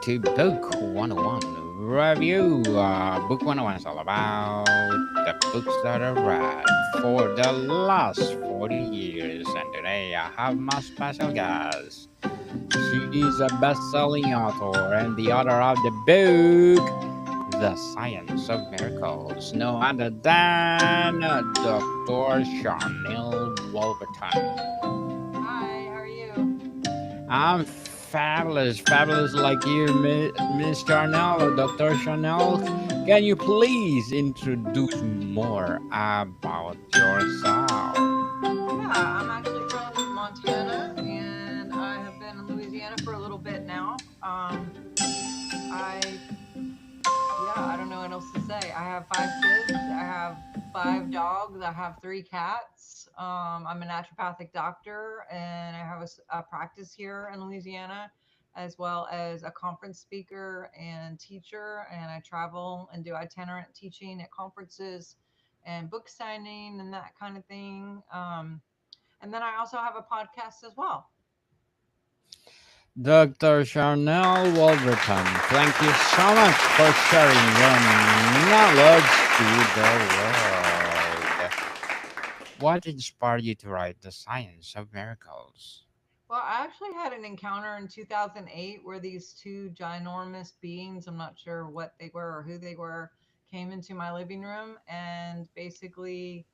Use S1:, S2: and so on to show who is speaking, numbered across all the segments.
S1: to Book 101 Review. Book 101 is all about the books that I read for the last 40 years. And today I have my special guest. She is a best selling author and the author of the book, The Science of Miracles, no other than Dr. Sharnael Wolverton.
S2: Hi, how are you?
S1: I'm fabulous, fabulous like you, Miss Charnel or Dr. Chanel. Can you please introduce more about yourself?
S2: Yeah, I'm actually from Montana and I have been in Louisiana for a little bit now. I, yeah, I don't know what else to say. I have five kids, I have five dogs, I have three cats. I'm a naturopathic doctor and I have a practice here in Louisiana as well as a conference speaker and teacher. And I travel and do itinerant teaching at conferences and book signing and that kind of thing. And then I also have a podcast as well.
S1: Dr. Charnel Wolverton, thank you so much for sharing your knowledge to the world. What inspired you to write The Science of Miracles?
S2: Well, I actually had an encounter in 2008 where these two ginormous beings, I'm not sure what they were or who they were, came into my living room and basically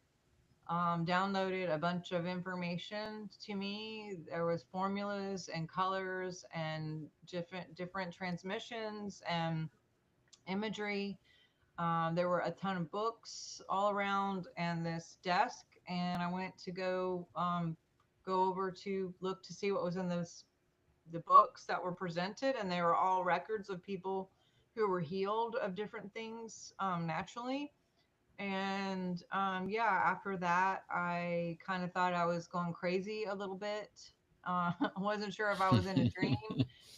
S2: downloaded a bunch of information to me. There was formulas and colors and different transmissions and imagery. There were a ton of books all around and this desk, and I went to go over to look to see what was in those the books that were presented, and they were all records of people who were healed of different things naturally. And yeah, after that, I kind of thought I was going crazy a little bit. I wasn't sure if I was in a dream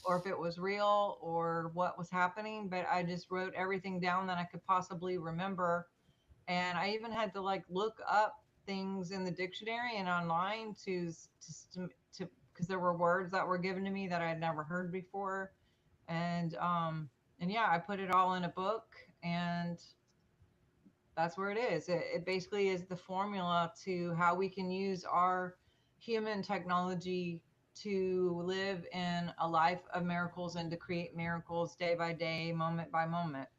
S2: or if it was real or what was happening, but I just wrote everything down that I could possibly remember. And I even had to like look up things in the dictionary and online to because there were words that were given to me that I had never heard before. And and yeah, I put it all in a book, and that's where it is. It basically is the formula to how we can use our human technology to live in a life of miracles and to create miracles day by day, moment by moment.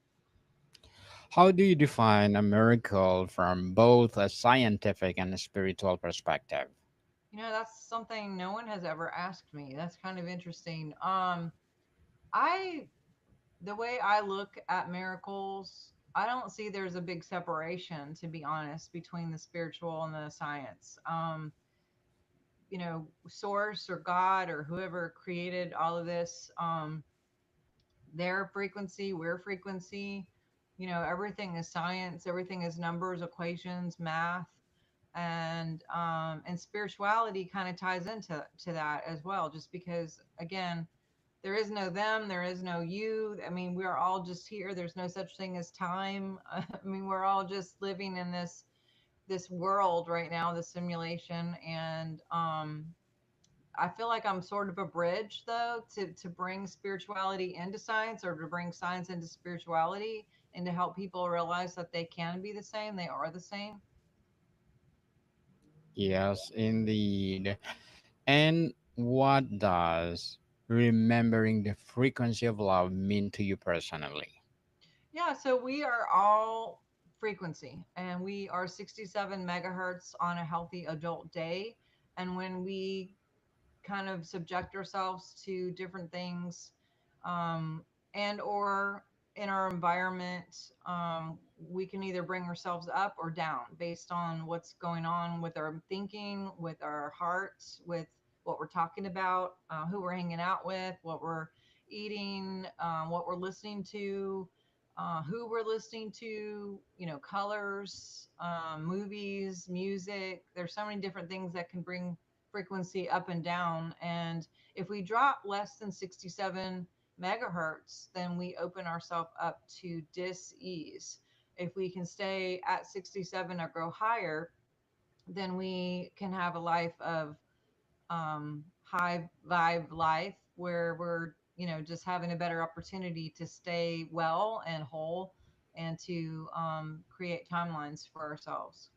S1: How do you define a miracle from both a scientific and a spiritual perspective?
S2: That's something no one has ever asked me. That's kind of interesting. I the way I look at miracles, I don't see there's a big separation, to be honest, between the spiritual and the science. Source or God or whoever created all of this, their frequency, we're frequency. Everything is science, everything is numbers, equations, math, and spirituality kind of ties into that as well. Just because, again, there is no them, there is no you. I mean, we are all just here. There's no such thing as time. I mean, we're all just living in this world right now, this simulation, and I feel like I'm sort of a bridge though to bring spirituality into science or to bring science into spirituality and to help people realize that they can be the same, they are the same.
S1: Yes, indeed. And what does remembering the frequency of love mean to you personally?
S2: Yeah, so we are all frequency and we are 67 megahertz on a healthy adult day. And when we kind of subject ourselves to different things, and or in our environment, we can either bring ourselves up or down based on what's going on with our thinking, with our hearts, with what we're talking about, who we're hanging out with, what we're eating, what we're listening to, who we're listening to, colors, movies, music. There's so many different things that can bring frequency up and down. And if we drop less than 67 megahertz, then we open ourselves up to dis-ease. If we can stay at 67 or go higher, then we can have a life of high vibe life where we're just having a better opportunity to stay well and whole, and to create timelines for ourselves.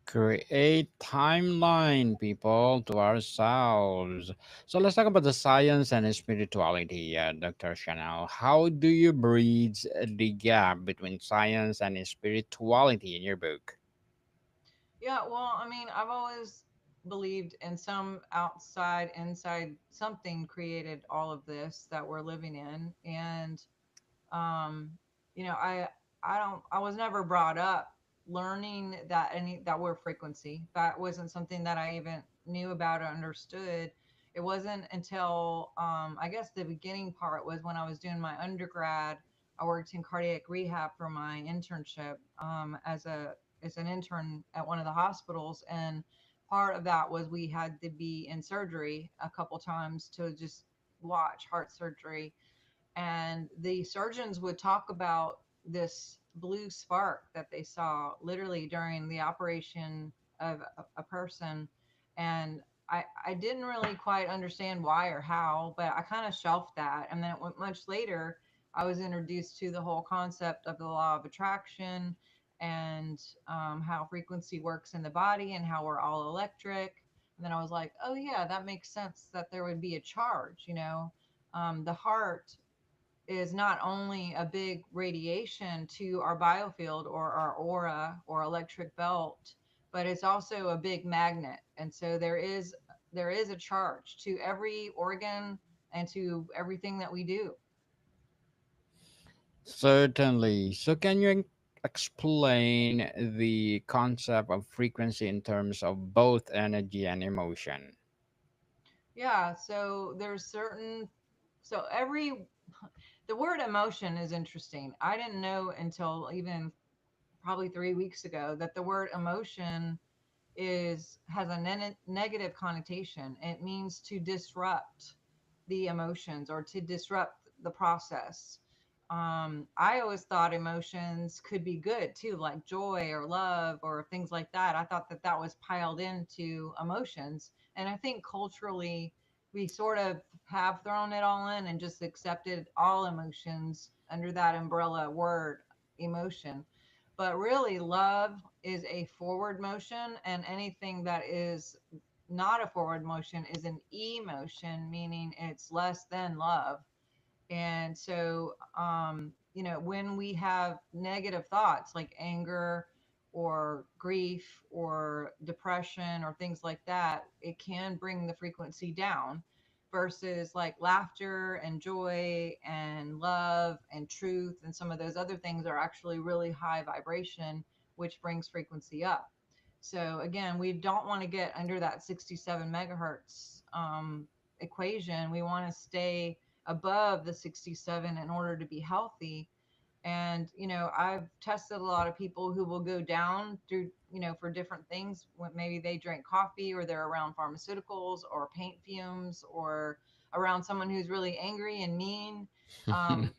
S1: Create timeline, people, to ourselves. So let's talk about the science and spirituality, Dr. Chanel. How do you bridge the gap between science and spirituality in your book?
S2: Yeah, well, I mean, I've always believed in some outside, inside, something created all of this that we're living in. And um I was never brought up learning that word frequency. That wasn't something that I even knew about or understood. It wasn't until I guess the beginning part was when I was doing my undergrad. I worked in cardiac rehab for my internship, as an intern at one of the hospitals. And part of that was we had to be in surgery a couple times to just watch heart surgery. And the surgeons would talk about this blue spark that they saw literally during the operation of a person. And I didn't really quite understand why or how, but I kind of shelved that. And then it went much later. I was introduced to the whole concept of the law of attraction, and how frequency works in the body and how we're all electric. And then I was like, oh, yeah, that makes sense that there would be a charge, the heart is not only a big radiation to our biofield or our aura or electric belt, but it's also a big magnet. And so there is a charge to every organ and to everything that we do.
S1: Certainly. So, can you explain the concept of frequency in terms of both energy and emotion?
S2: Yeah, so there's certain so every the word emotion is interesting. I didn't know until even probably 3 weeks ago that the word emotion is has a negative connotation. It means to disrupt the emotions or to disrupt the process. I always thought emotions could be good too, like joy or love or things like that. I thought that that was piled into emotions. And I think culturally, we sort of have thrown it all in and just accepted all emotions under that umbrella word, emotion. But really, love is a forward motion, and anything that is not a forward motion is an emotion, meaning it's less than love. And so, when we have negative thoughts like anger or grief or depression or things like that, it can bring the frequency down. Versus like laughter and joy and love and truth and some of those other things are actually really high vibration, which brings frequency up. So again, we don't want to get under that 67 megahertz equation. We want to stay above the 67 in order to be healthy. And I've tested a lot of people who will go down through, for different things, when maybe they drink coffee or they're around pharmaceuticals or paint fumes or around someone who's really angry and mean. um,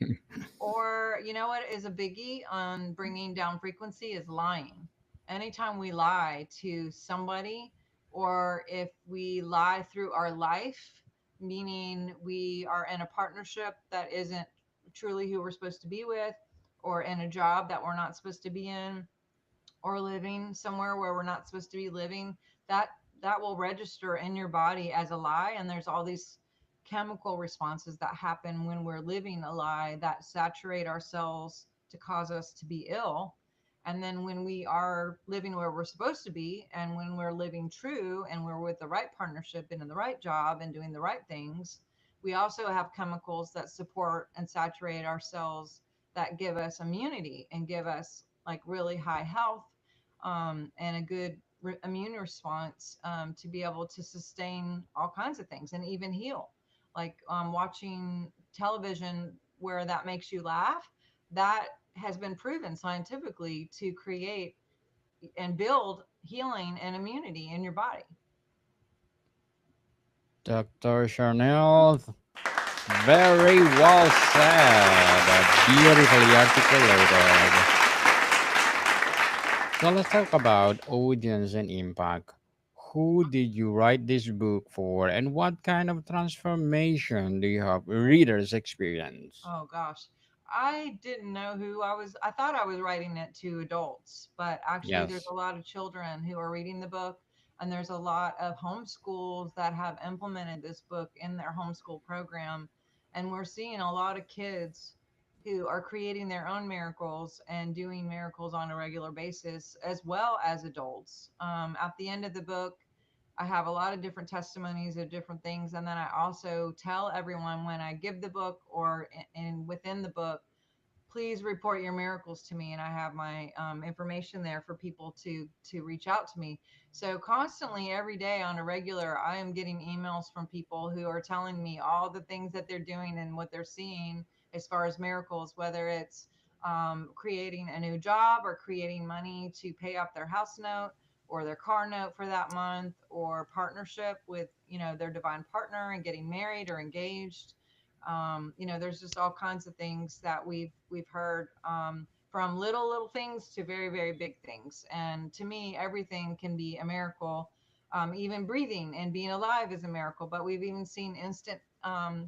S2: or, what is a biggie on bringing down frequency is lying. Anytime we lie to somebody, or if we lie through our life, meaning we are in a partnership that isn't truly who we're supposed to be with, or in a job that we're not supposed to be in, or living somewhere where we're not supposed to be living, that that will register in your body as a lie. And there's all these chemical responses that happen when we're living a lie that saturate our cells to cause us to be ill. And then when we are living where we're supposed to be, and when we're living true and we're with the right partnership and in the right job and doing the right things, we also have chemicals that support and saturate our cells, that give us immunity and give us like really high health, and a good immune response, to be able to sustain all kinds of things and even heal. Like watching television where that makes you laugh, that has been proven scientifically to create and build healing and immunity in your body.
S1: Dr. Sharnael, very well said, beautifully articulated. So let's talk about audience and impact. who did you write this book for, and what kind of transformation do you hope readers experience?
S2: Oh gosh. I didn't know who I thought I was writing it to adults, but actually there's
S1: Yes.
S2: a lot of children who are reading the book, and there's a lot of homeschools that have implemented this book in their homeschool program, and we're seeing a lot of kids who are creating their own miracles and doing miracles on a regular basis as well as adults. At the end of the book, I have a lot of different testimonies of different things. And then I also tell everyone when I give the book or within the book, please report your miracles to me, and I have my information there for people to reach out to me. So constantly every day on a regular, I am getting emails from people who are telling me all the things that they're doing and what they're seeing as far as miracles, whether it's creating a new job or creating money to pay off their house note or their car note for that month, or partnership with their divine partner and getting married or engaged. There's just all kinds of things that we've heard, from little things to very very big things. And to me, everything can be a miracle. Even breathing and being alive is a miracle. But we've even seen instant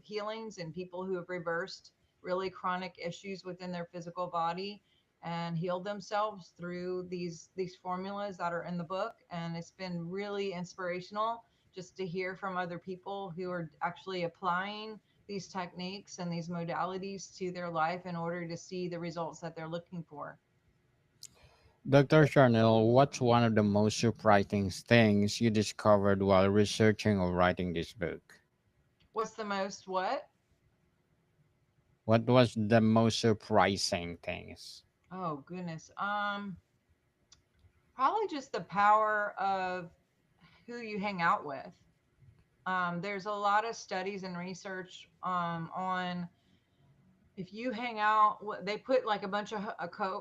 S2: healings in people who have reversed really chronic issues within their physical body and healed themselves through these formulas that are in the book. And it's been really inspirational just to hear from other people who are actually applying these techniques and these modalities to their life in order to see the results that they're looking for.
S1: Dr. Sharnael, what's one of the most surprising things you discovered while researching or writing this book?
S2: What's the most what?
S1: What was the most surprising things?
S2: Oh goodness. Probably just the power of who you hang out with. There's a lot of studies and research on if you hang out, they put like a bunch of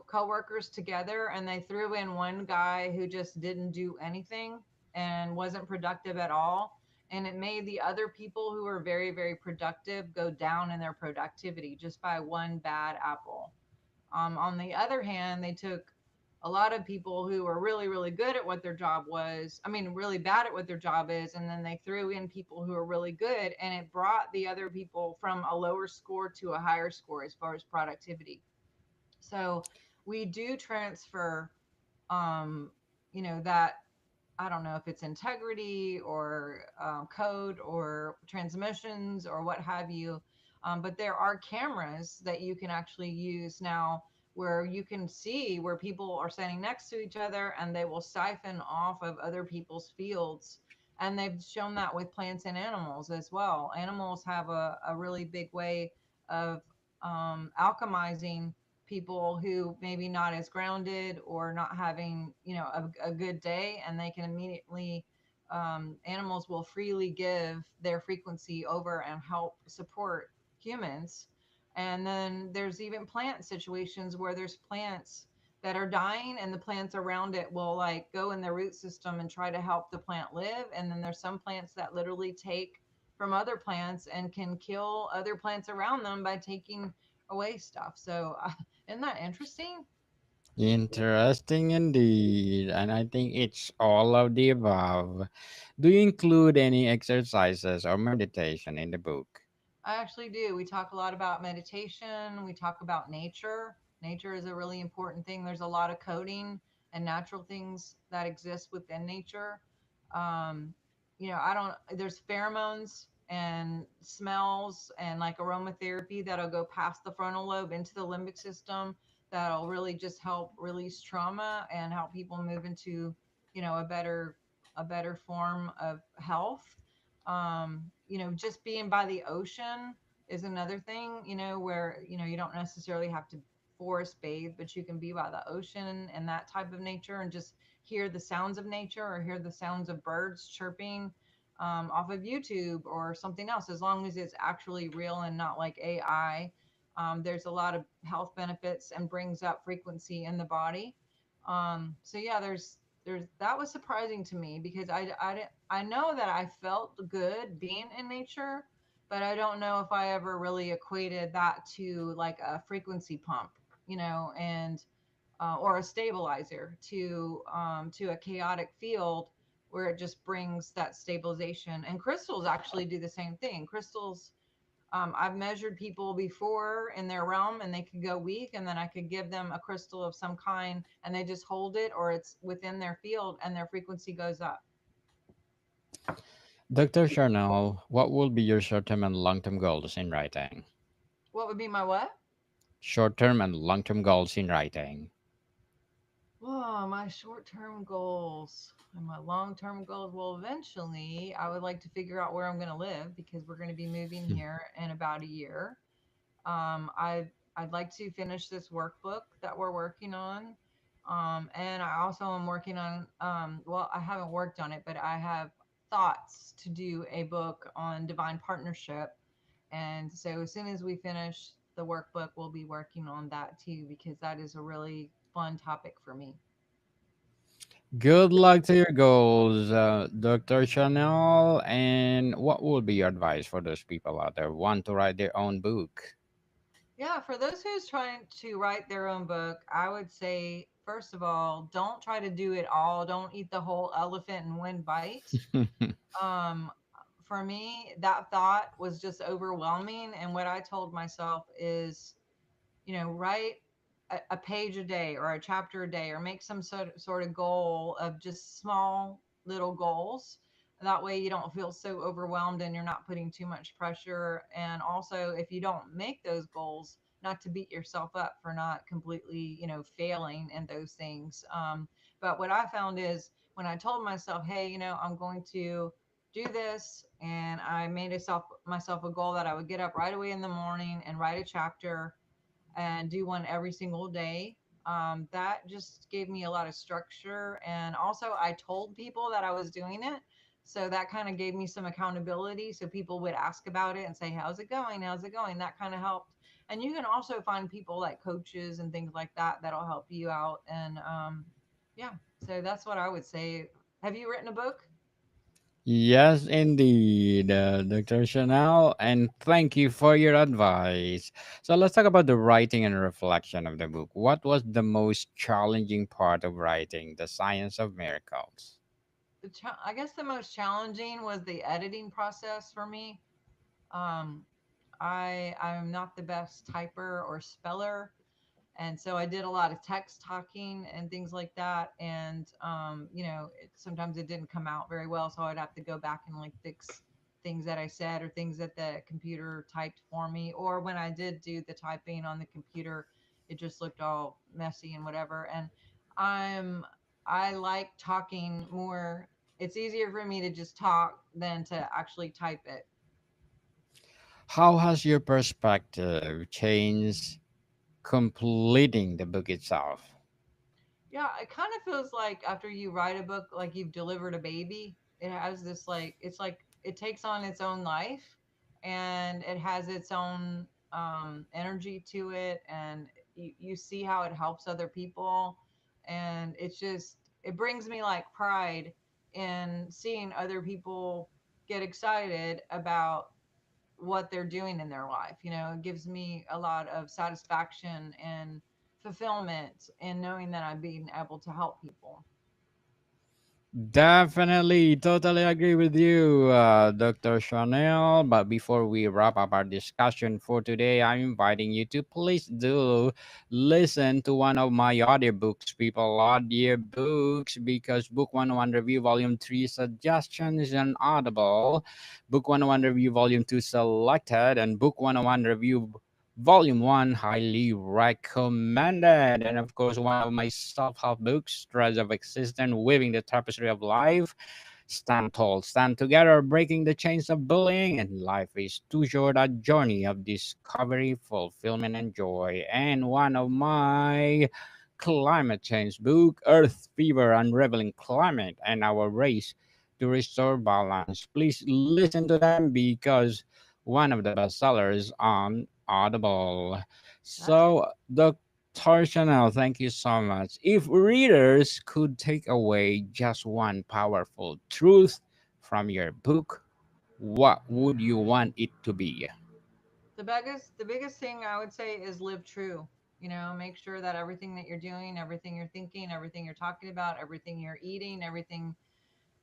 S2: co-workers together, and they threw in one guy who just didn't do anything and wasn't productive at all, and it made the other people who were very very productive go down in their productivity just by one bad apple. On the other hand, they took a lot of people who were really, really good at what their job was. I mean, really bad at what their job is. And then they threw in people who are really good. And it brought the other people from a lower score to a higher score as far as productivity. So we do transfer, um, that, I don't know if it's integrity or code or transmissions or what have you. But there are cameras that you can actually use now where you can see where people are standing next to each other, and they will siphon off of other people's fields. And they've shown that with plants and animals as well. Animals have a really big way of alchemizing people who maybe not as grounded or not having a good day, and they can immediately, animals will freely give their frequency over and help support humans. And then there's even plant situations where there's plants that are dying, and the plants around it will like go in their root system and try to help the plant live. And then there's some plants that literally take from other plants and can kill other plants around them by taking away stuff. So isn't that interesting?
S1: Interesting indeed. And I think it's all of the above. Do you include any exercises or meditation in the book?
S2: I actually do. We talk a lot about meditation. We talk about nature. Nature is a really important thing. There's a lot of coding and natural things that exist within nature. Um, I don't, there's pheromones and smells and like aromatherapy that'll go past the frontal lobe into the limbic system, that'll really just help release trauma and help people move into, a better form of health. Just being by the ocean is another thing, where, you don't necessarily have to forest bathe, but you can be by the ocean and that type of nature and just hear the sounds of nature or hear the sounds of birds chirping, off of YouTube or something else, as long as it's actually real and not like AI. There's a lot of health benefits and brings up frequency in the body. So yeah, there's that was surprising to me because I know that I felt good being in nature, but I don't know if I ever really equated that to like a frequency pump, and or a stabilizer to a chaotic field where it just brings that stabilization. And crystals actually do the same thing. Crystals, I've measured people before in their realm and they could go weak, and then I could give them a crystal of some kind and they just hold it or it's within their field and their frequency goes up.
S1: Dr. Sharnael, what will be your short term and long term goals in writing?
S2: What would be my what?
S1: Short term and long term goals in writing.
S2: Oh, my short term goals and my long term goals. Well, eventually, I would like to figure out where I'm going to live because we're going to be moving here in about a year. I'd like to finish this workbook that we're working on. And I also am working on, well, I haven't worked on it, but I have thoughts to do a book on divine partnership. And so as soon as we finish the workbook, we'll be working on that too, because that is a really fun topic for me.
S1: Good luck to your goals, Dr. Chanel. And what would be your advice for those people out there who want to write their own book?
S2: Yeah, for those who's trying to write their own book, I would say, first of all, don't try to do it all. Don't eat the whole elephant in one bite. Um, for me, that thought was just overwhelming. And what I told myself is, write a page a day or a chapter a day, or make some sort of goal of just small little goals. That way you don't feel so overwhelmed and you're not putting too much pressure. And also, if you don't make those goals, not to beat yourself up for not completely, failing in those things. But what I found is when I told myself, hey, I'm going to do this, and I made myself a goal that I would get up right away in the morning and write a chapter and do one every single day. That just gave me a lot of structure. And also, I told people that I was doing it. So that kind of gave me some accountability. So people would ask about it and say, how's it going? How's it going? That kind of helped. And you can also find people like coaches and things like that that'll help you out. And yeah, so that's what I would say. Have you written a book?
S1: Yes, indeed, Dr. Chanel, and thank you for your advice. So let's talk about the writing and reflection of the book. What was the most challenging part of writing The Science of Miracles?
S2: I guess the most challenging was the editing process for me. Um, I'm not the best typer or speller, and so I did a lot of text talking and things like that. And sometimes it didn't come out very well, so I'd have to go back and like fix things that I said or things that the computer typed for me. Or when I did do the typing on the computer, it just looked all messy and whatever. And I'm I like talking more. It's easier for me to just talk than to actually type it.
S1: How has your perspective changed completing the book itself?
S2: Yeah, it kind of feels like after you write a book, like you've delivered a baby. It has this like it's like it takes on its own life, and it has its own energy to it, and you see how it helps other people, and it brings me like pride in seeing other people get excited about what they're doing in their life. It gives me a lot of satisfaction and fulfillment in knowing that I'm being able to help people.
S1: Definitely, totally agree with you, Dr. Chanel. But before we wrap up our discussion for today, I'm inviting you to please do listen to one of my audiobooks, people. Audiobooks, because Book 101 Review Volume 3 Suggestions and Audible, Book 101 Review Volume 2 Selected, and Book 101 Review Volume 1 highly recommended. And of course, one of my self help books, Threads of Existence, Weaving the Tapestry of Life. Stand tall, stand together, breaking the chains of bullying, and life is too short, a journey of discovery, fulfillment, and joy. And one of my climate change book, Earth Fever, Unraveling Climate and Our Race to Restore Balance. Please listen to them because one of the best sellers on Audible.
S2: That's
S1: So, Dr. Chanel, thank you so much. If readers could take away just one powerful truth from your book, what would you want it to be?
S2: the biggest thing I would say is live true. Make sure that everything that you're doing, everything you're thinking, everything you're talking about, everything you're eating, everything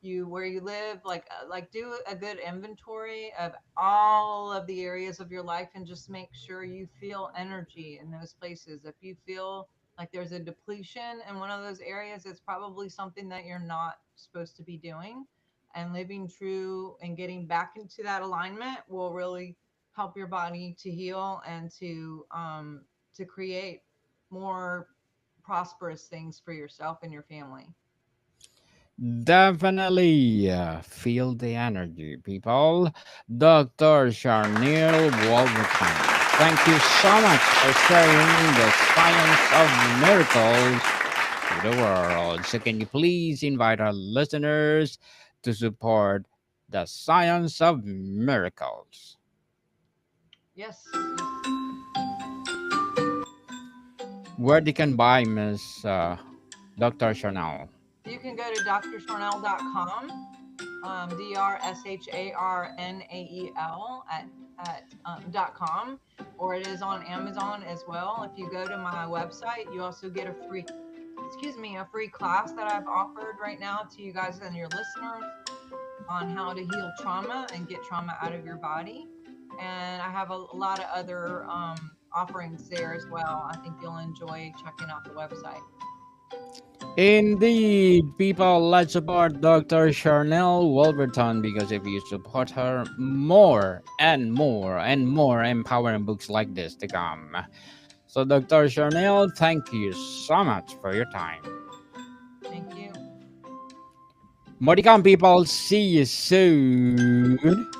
S2: you where you live, like do a good inventory of all of the areas of your life and just make sure you feel energy in those places. If you feel like there's a depletion in one of those areas, it's probably something that you're not supposed to be doing. And living true and getting back into that alignment will really help your body to heal and to create more prosperous things for yourself and your family.
S1: Definitely feel the energy, people. Dr. Sharnael Wolverton, thank you so much for sharing the science of miracles to the world. So, can you please invite our listeners to support the science of miracles?
S2: Yes, yes.
S1: Where they can buy Miss Dr. Sharnael?
S2: You can go to drsharnael.com, DRSHARNAEL dot com, or it is on Amazon as well. If you go to my website, you also get a free, excuse me, a free class that I've offered right now to you guys and your listeners on how to heal trauma and get trauma out of your body. And I have a lot of other offerings there as well. I think you'll enjoy checking out the website.
S1: Indeed, people, let's support Dr. Sharnael Wolverton because if you support her, more and more and more empowering books like this to come. So, Dr. Sharnael, thank you so much for your time.
S2: Thank you.
S1: More to come, people. See you soon.